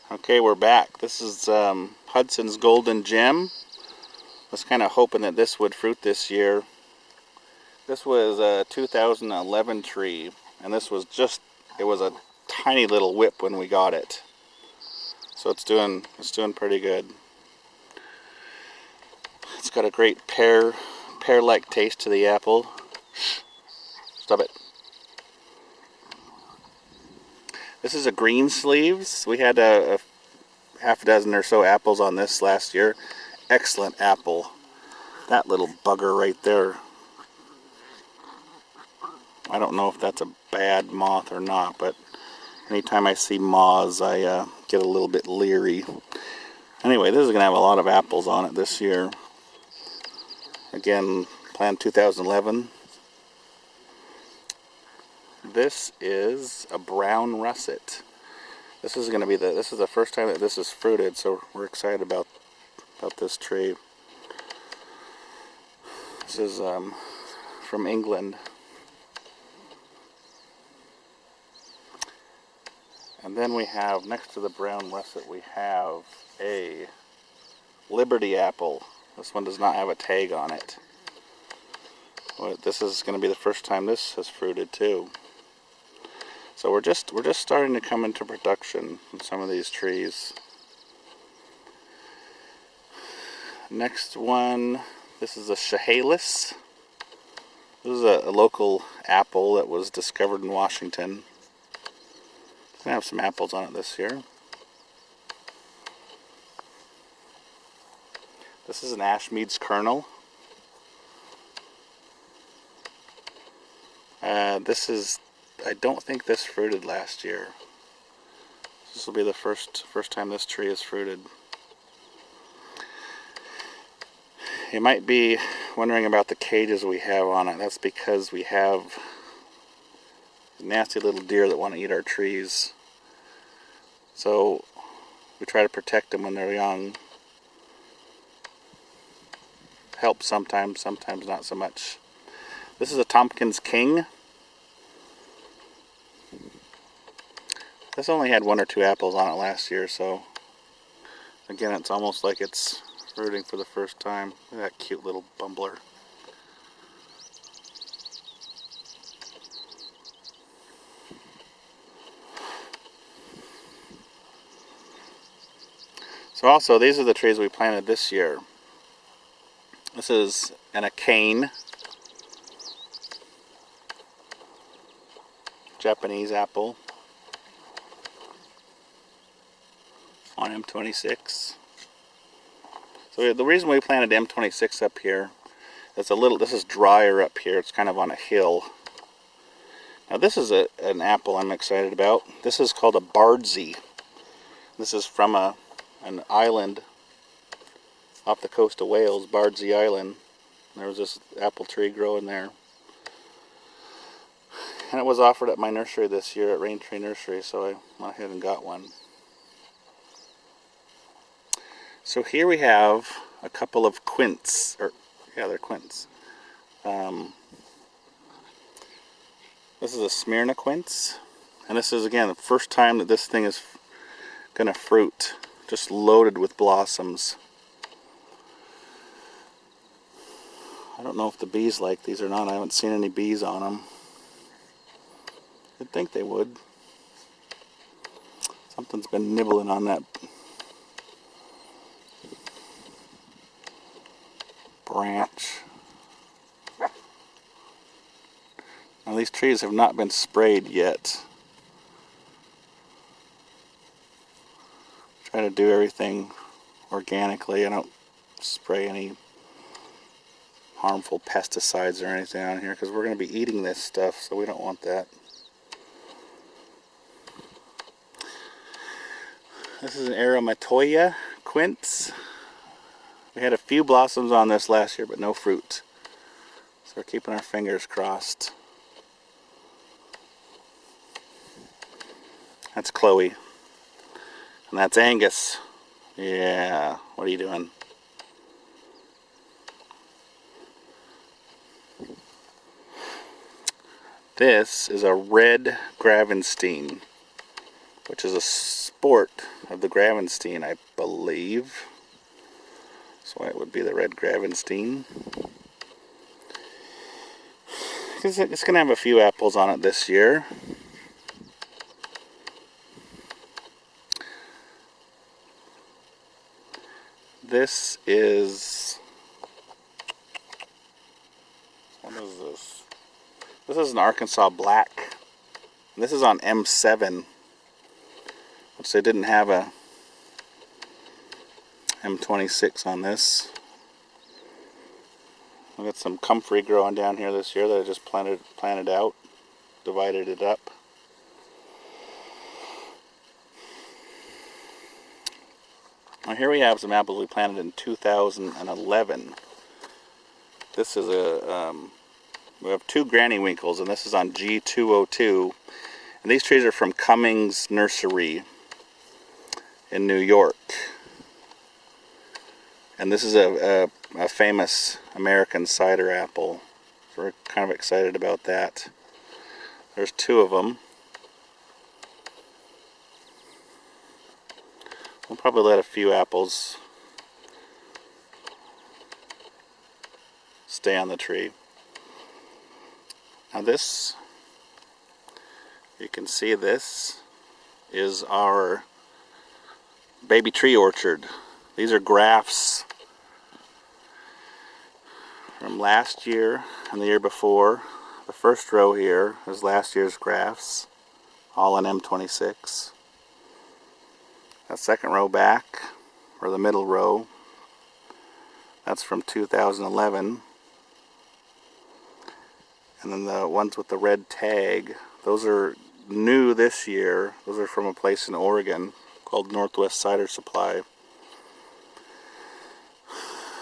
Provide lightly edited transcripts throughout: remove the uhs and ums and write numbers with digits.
Okay, we're back. This is Hudson's Golden Gem. I was kind of hoping that this would fruit this year. This was a 2011 tree, and this was it was a tiny little whip when we got it. So it's doing pretty good. It's got a great pear-like taste to the apple. Stop it. This is a green sleeves. We had a half a dozen or so apples on this last year. Excellent apple. That little bugger right there. I don't know if that's a bad moth or not, but anytime I see moths, I get a little bit leery. Anyway, this is going to have a lot of apples on it this year. Again, planned 2011. This is a brown russet. This is going to be this is the first time that this is fruited, so we're excited about this tree. This is from England. And then we have, next to the brown russet, we have a Liberty apple. This one does not have a tag on it. But this is going to be the first time this has fruited too. So we're just starting to come into production in some of these trees. Next one, this is a Chehalis. This is a local apple that was discovered in Washington. It's going to have some apples on it this year. This is an Ashmead's kernel. I don't think this fruited last year. This will be the first time this tree is fruited. You might be wondering about the cages we have on it. That's because we have nasty little deer that want to eat our trees. So we try to protect them when they're young. Helps sometimes, sometimes not so much. This is a Tompkins King. This only had 1 or 2 apples on it last year, so again, it's almost like it's fruiting for the first time. Look at that cute little bumbler. So also, these are the trees we planted this year. This is a cane, Japanese apple on M26. So the reason we planted M26 up here is this is drier up here. It's kind of on a hill. Now this is an apple I'm excited about. This is called a bardsey. This is from an island off the coast of Wales, Bardsey Island. There was this apple tree growing there. And it was offered at my nursery this year at Rain Tree Nursery, so I went ahead and got one. So here we have a couple of Quince, they're Quince. This is a Smyrna Quince, and this is again the first time that this thing is gonna fruit, just loaded with blossoms. I don't know if the bees like these or not. I haven't seen any bees on them. You'd think they would. Something's been nibbling on that branch. Now these trees have not been sprayed yet. Try to do everything organically. I don't spray any harmful pesticides or anything on here because we're going to be eating this stuff, so we don't want that. This is an Aromatoya Quince. We had a few blossoms on this last year, but no fruit. So we're keeping our fingers crossed. That's Chloe. And that's Angus. Yeah, what are you doing? This is a red Gravenstein. which is a sport of the Gravenstein, I believe. So it would be the red Gravenstein. It's going to have a few apples on it this year. This is... what is this? This is an Arkansas Black. And this is on M7, which they didn't have a M26 on this. I got some comfrey growing down here this year that I just planted out, divided it up. Now here we have some apples we planted in 2011. This is we have 2 Granny Winkles, and this is on G202. And these trees are from Cummings Nursery in New York. And this is a famous American cider apple. So we're kind of excited about that. There's 2 of them. We'll probably let a few apples stay on the tree. Now this, you can see this is our baby tree orchard. These are grafts from last year and the year before. The first row here is last year's grafts, all in M26. That second row back, or the middle row, that's from 2011. And then the ones with the red tag, those are new this year. Those are from a place in Oregon called Northwest Cider Supply.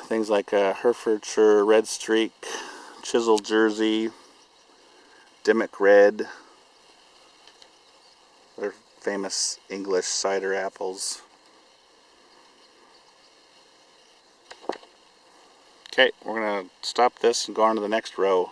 Things like Herefordshire Red Streak, Chisel Jersey, Dimmock Red. They're famous English cider apples. Okay, we're going to stop this and go on to the next row.